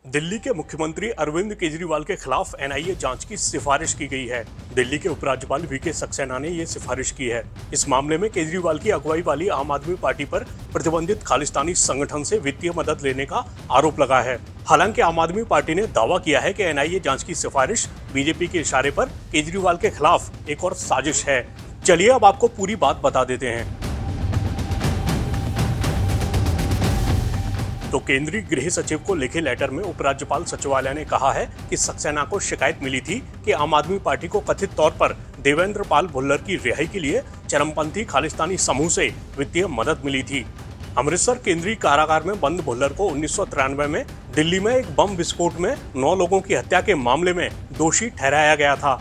दिल्ली के मुख्यमंत्री अरविंद केजरीवाल के खिलाफ एनआईए जांच की सिफारिश की गई है। दिल्ली के उपराज्यपाल वीके सक्सेना ने ये सिफारिश की है। इस मामले में केजरीवाल की अगुवाई वाली आम आदमी पार्टी पर प्रतिबंधित खालिस्तानी संगठन से वित्तीय मदद लेने का आरोप लगा है। हालांकि आम आदमी पार्टी ने दावा किया है कि एनआईए जांच की सिफारिश बीजेपी के इशारे पर केजरीवाल के खिलाफ एक और साजिश है। चलिए अब आपको पूरी बात बता देते हैं। तो केंद्रीय गृह सचिव को लिखे लेटर में उपराज्यपाल सचिवालय ने कहा है कि सक्सेना को शिकायत मिली थी कि आम आदमी पार्टी को कथित तौर पर देवेंद्र पाल भुल्लर की रिहाई के लिए चरमपंथी खालिस्तानी समूह से वित्तीय मदद मिली थी। अमृतसर केंद्रीय कारागार में बंद भुल्लर को 1993 में दिल्ली में एक बम विस्फोट में 9 लोगों की हत्या के मामले में दोषी ठहराया गया था।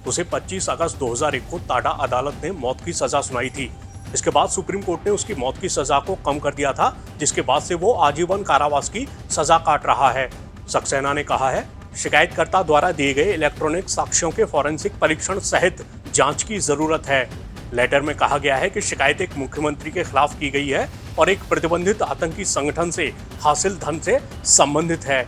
उसे 25 अगस्त 2001 को टाडा अदालत ने मौत की सजा सुनाई थी। इसके बाद सुप्रीम कोर्ट ने उसकी मौत की सजा को कम कर दिया था, जिसके बाद से वो आजीवन कारावास की सजा काट रहा है। सक्सेना ने कहा है, शिकायतकर्ता द्वारा दिए गए इलेक्ट्रॉनिक साक्ष्यों के फॉरेंसिक परीक्षण सहित जांच की जरूरत है। लेटर में कहा गया है कि शिकायत एक मुख्यमंत्री के खिलाफ की गई है और एक प्रतिबंधित आतंकी संगठन से हासिल धन से संबंधित है।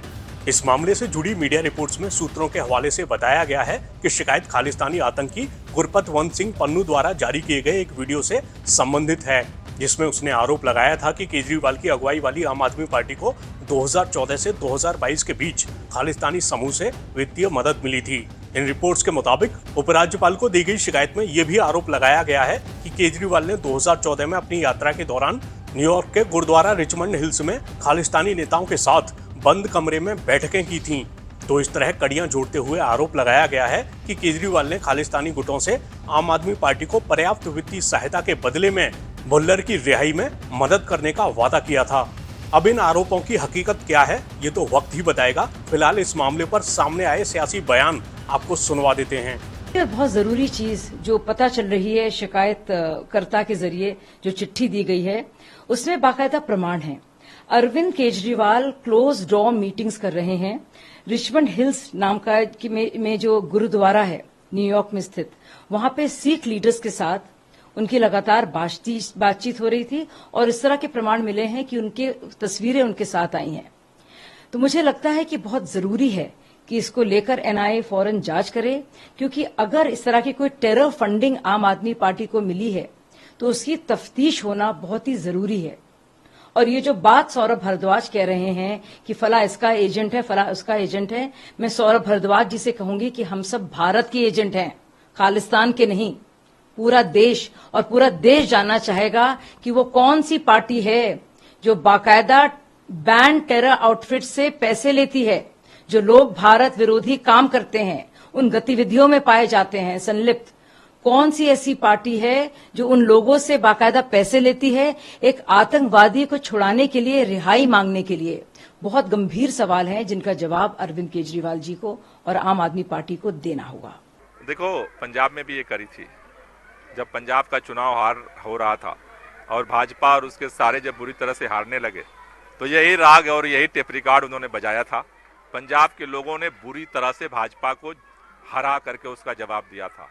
इस मामले से जुड़ी मीडिया रिपोर्ट्स में सूत्रों के हवाले से बताया गया है कि शिकायत खालिस्तानी आतंकी गुरपतवंत सिंह पन्नू द्वारा जारी किए गए एक वीडियो से संबंधित है, जिसमें उसने आरोप लगाया था कि केजरीवाल की अगुवाई वाली आम आदमी पार्टी को 2014 से 2022 के बीच खालिस्तानी समूह से वित्तीय मदद मिली थी। इन रिपोर्ट्स के मुताबिक उपराज्यपाल को दी गई शिकायत में यह भी आरोप लगाया गया है कि केजरीवाल ने 2014 में अपनी यात्रा के दौरान न्यूयॉर्क के गुरुद्वारा रिचमंड हिल्स में खालिस्तानी नेताओं के साथ बंद कमरे में बैठकें की थीं। तो इस तरह कड़ियां जोड़ते हुए आरोप लगाया गया है कि केजरीवाल ने खालिस्तानी गुटों से आम आदमी पार्टी को पर्याप्त वित्तीय सहायता के बदले में भुल्लर की रिहाई में मदद करने का वादा किया था। अब इन आरोपों की हकीकत क्या है, ये तो वक्त ही बताएगा। फिलहाल इस मामले पर सामने आए सियासी बयान आपको सुनवा देते हैं। ये बहुत जरूरी चीज जो पता चल रही है, शिकायतकर्ता के जरिए जो चिट्ठी दी गई है उसमें बाकायदा प्रमाण है। Arvind Kejriwal close door meetings कर रहे हैं। रिचमंड हिल्स नाम का में जो गुरुद्वारा है न्यूयॉर्क में स्थित, वहां पे सिख लीडर्स के साथ उनकी लगातार बातचीत हो रही थी और इस तरह के प्रमाण मिले हैं कि उनके तस्वीरें उनके साथ आई हैं। तो मुझे लगता है कि बहुत जरूरी है कि इसको लेकर एनआईए फौरन जांच करे, क्योंकि अगर इस तरह की कोई टेरर फंडिंग आम आदमी पार्टी को मिली है तो उसकी तफ्तीश होना बहुत ही जरूरी है। और ये जो बात सौरभ भारद्वाज कह रहे हैं कि फला इसका एजेंट है, फला उसका एजेंट है, मैं सौरभ भारद्वाज जी से कहूंगी कि हम सब भारत के एजेंट हैं, खालिस्तान के नहीं। पूरा देश और पूरा देश जानना चाहेगा कि वो कौन सी पार्टी है जो बाकायदा बैंड टेरर आउटफिट से पैसे लेती है, जो लोग भारत विरोधी काम करते हैं उन गतिविधियों में पाए जाते हैं संलिप्त। कौन सी ऐसी पार्टी है जो उन लोगों से बाकायदा पैसे लेती है एक आतंकवादी को छुड़ाने के लिए, रिहाई मांगने के लिए? बहुत गंभीर सवाल हैं जिनका जवाब अरविंद केजरीवाल जी को और आम आदमी पार्टी को देना होगा। देखो, पंजाब में भी ये करी थी जब पंजाब का चुनाव हार हो रहा था और भाजपा और उसके सारे जब बुरी तरह से हारने लगे तो यही राग और यही टेप रिकॉर्ड उन्होंने बजाया था। पंजाब के लोगों ने बुरी तरह से भाजपा को हरा करके उसका जवाब दिया था।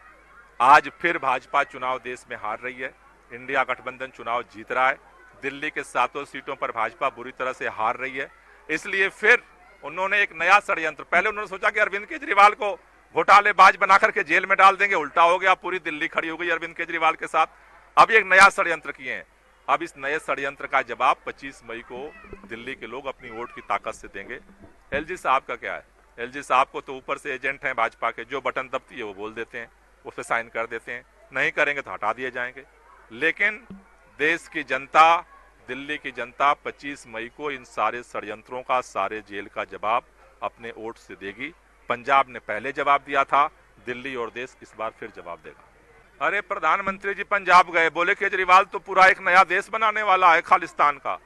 आज फिर भाजपा चुनाव देश में हार रही है, इंडिया गठबंधन चुनाव जीत रहा है, दिल्ली के 7 सीटों पर भाजपा बुरी तरह से हार रही है। इसलिए फिर उन्होंने एक नया षड्यंत्र, पहले उन्होंने सोचा कि अरविंद केजरीवाल को घोटालेबाज बना करके जेल में डाल देंगे, उल्टा हो गया, पूरी दिल्ली खड़ी हो गई अरविंद केजरीवाल के साथ। अब एक नया षड्यंत्र किए हैं। अब इस नए षड्यंत्र का जवाब 25 मई को दिल्ली के लोग अपनी वोट की ताकत से देंगे। एलजी साहब का क्या है, एलजी साहब को तो ऊपर से एजेंट हैं भाजपा के, जो बटन दबती है वो बोल देते हैं, उस पर साइन कर देते हैं, नहीं करेंगे तो हटा दिए जाएंगे। लेकिन देश की जनता, दिल्ली की जनता 25 मई को इन सारे षड्यंत्रों का, सारे जेल का जवाब अपने वोट से देगी। पंजाब ने पहले जवाब दिया था, दिल्ली और देश इस बार फिर जवाब देगा। अरे प्रधानमंत्री जी पंजाब गए, बोले केजरीवाल तो पूरा एक नया देश बनाने वाला है खालिस्तान का,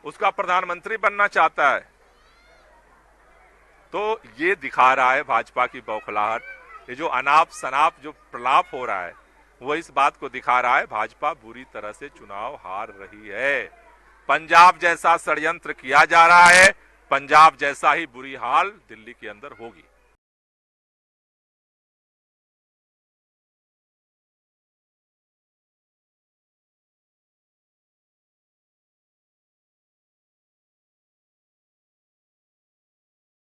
उसका प्रधानमंत्री बनना चाहता है। तो ये दिखा रहा है भाजपा की बौखलाहट। ये जो अनाप शनाप जो प्रलाप हो रहा है वो इस बात को दिखा रहा है भाजपा बुरी तरह से चुनाव हार रही है। पंजाब जैसा षड्यंत्र किया जा रहा है, पंजाब जैसा ही बुरी हाल दिल्ली के अंदर होगी।